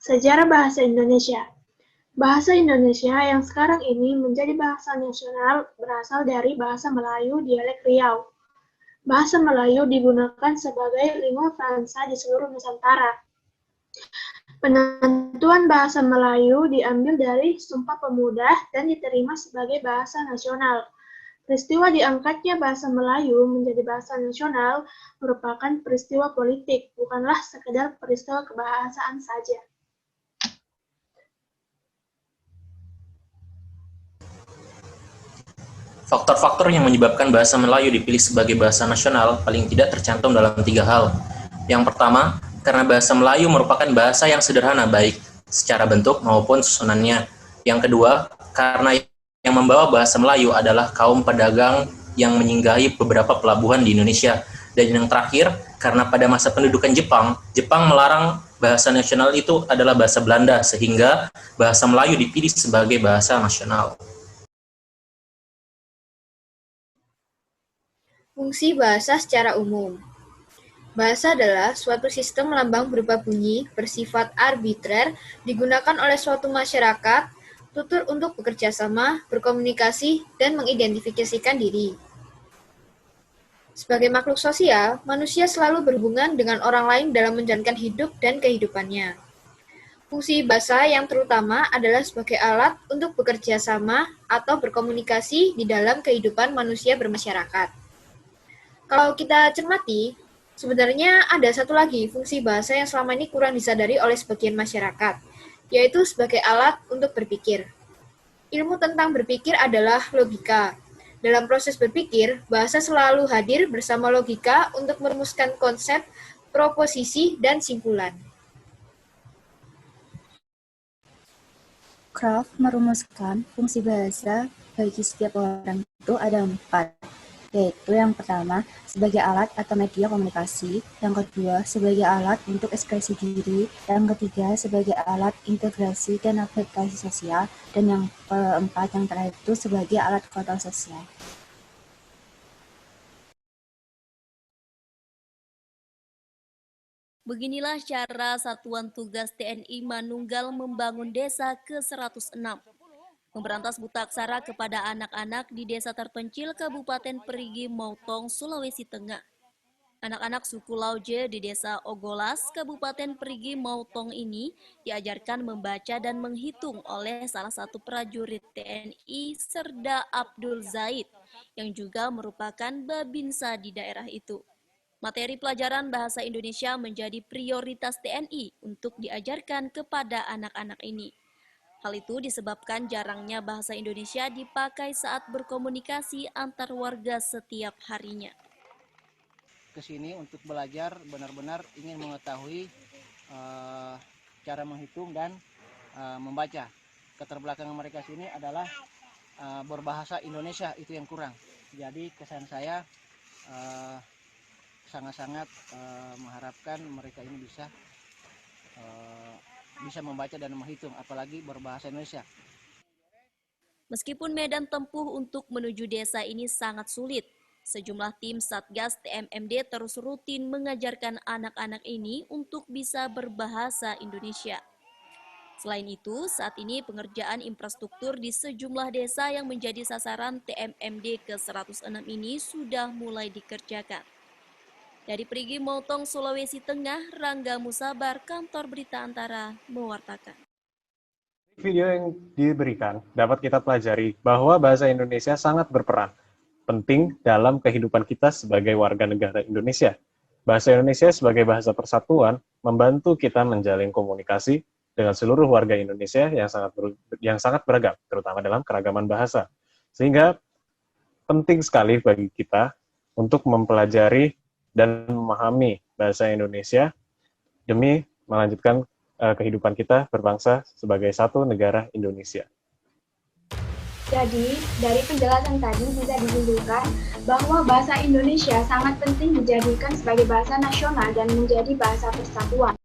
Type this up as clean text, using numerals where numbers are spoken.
Sejarah Bahasa Indonesia. Bahasa Indonesia yang sekarang ini menjadi bahasa nasional berasal dari bahasa Melayu dialek Riau. Bahasa Melayu digunakan sebagai lingua franca di seluruh Nusantara. Penentuan bahasa Melayu diambil dari Sumpah Pemuda dan diterima sebagai bahasa nasional. Peristiwa diangkatnya bahasa Melayu menjadi bahasa nasional merupakan peristiwa politik, bukanlah sekedar peristiwa kebahasaan saja. Faktor-faktor yang menyebabkan bahasa Melayu dipilih sebagai bahasa nasional paling tidak tercantum dalam 3 hal. Yang pertama, karena bahasa Melayu merupakan bahasa yang sederhana baik secara bentuk maupun susunannya. Yang kedua, karena yang membawa bahasa Melayu adalah kaum pedagang yang menyinggahi beberapa pelabuhan di Indonesia. Dan yang terakhir, karena pada masa pendudukan Jepang melarang bahasa nasional itu adalah bahasa Belanda, sehingga bahasa Melayu dipilih sebagai bahasa nasional. Fungsi bahasa secara umum. Bahasa adalah suatu sistem lambang berupa bunyi, bersifat arbitrer, digunakan oleh suatu masyarakat, tutur untuk bekerja sama, berkomunikasi, dan mengidentifikasikan diri. Sebagai makhluk sosial, manusia selalu berhubungan dengan orang lain dalam menjalankan hidup dan kehidupannya. Fungsi bahasa yang terutama adalah sebagai alat untuk bekerja sama atau berkomunikasi di dalam kehidupan manusia bermasyarakat. Kalau kita cermati, sebenarnya ada satu lagi fungsi bahasa yang selama ini kurang disadari oleh sebagian masyarakat, yaitu sebagai alat untuk berpikir. Ilmu tentang berpikir adalah logika. Dalam proses berpikir, bahasa selalu hadir bersama logika untuk merumuskan konsep, proposisi, dan simpulan. Kraft merumuskan fungsi bahasa bagi setiap orang itu ada 4, yaitu yang pertama sebagai alat atau media komunikasi, yang kedua sebagai alat untuk ekspresi diri, yang ketiga sebagai alat integrasi dan adaptasi sosial, dan yang keempat yang terakhir itu sebagai alat kontrol sosial. Beginilah cara Satuan Tugas TNI Manunggal membangun desa ke-106. Memberantas buta aksara kepada anak-anak di desa terpencil Kabupaten Perigi Mautong, Sulawesi Tengah. Anak-anak suku Lauje di desa Ogolas, Kabupaten Perigi Mautong ini diajarkan membaca dan menghitung oleh salah satu prajurit TNI, Serda Abdul Zaid, yang juga merupakan babinsa di daerah itu. Materi pelajaran bahasa Indonesia menjadi prioritas TNI untuk diajarkan kepada anak-anak ini. Hal itu disebabkan jarangnya bahasa Indonesia dipakai saat berkomunikasi antar warga setiap harinya. Ke sini untuk belajar benar-benar ingin mengetahui cara menghitung dan membaca. Keterbelakangan mereka sini adalah berbahasa Indonesia, itu yang kurang. Jadi kesan saya sangat-sangat mengharapkan mereka ini bisa membaca dan menghitung, apalagi berbahasa Indonesia. Meskipun medan tempuh untuk menuju desa ini sangat sulit, sejumlah tim Satgas TMMD terus rutin mengajarkan anak-anak ini untuk bisa berbahasa Indonesia. Selain itu, saat ini pengerjaan infrastruktur di sejumlah desa yang menjadi sasaran TMMD ke-106 ini sudah mulai dikerjakan. Dari Perigi Mautong, Sulawesi Tengah, Rangga Musabar, Kantor Berita Antara, mewartakan. Video yang diberikan dapat kita pelajari bahwa bahasa Indonesia sangat berperan penting dalam kehidupan kita sebagai warga negara Indonesia. Bahasa Indonesia sebagai bahasa persatuan membantu kita menjalin komunikasi dengan seluruh warga Indonesia yang sangat beragam, terutama dalam keragaman bahasa. Sehingga penting sekali bagi kita untuk mempelajari dan memahami bahasa Indonesia demi melanjutkan kehidupan kita berbangsa sebagai satu negara Indonesia. Jadi, dari penjelasan tadi bisa disimpulkan bahwa bahasa Indonesia sangat penting dijadikan sebagai bahasa nasional dan menjadi bahasa persatuan.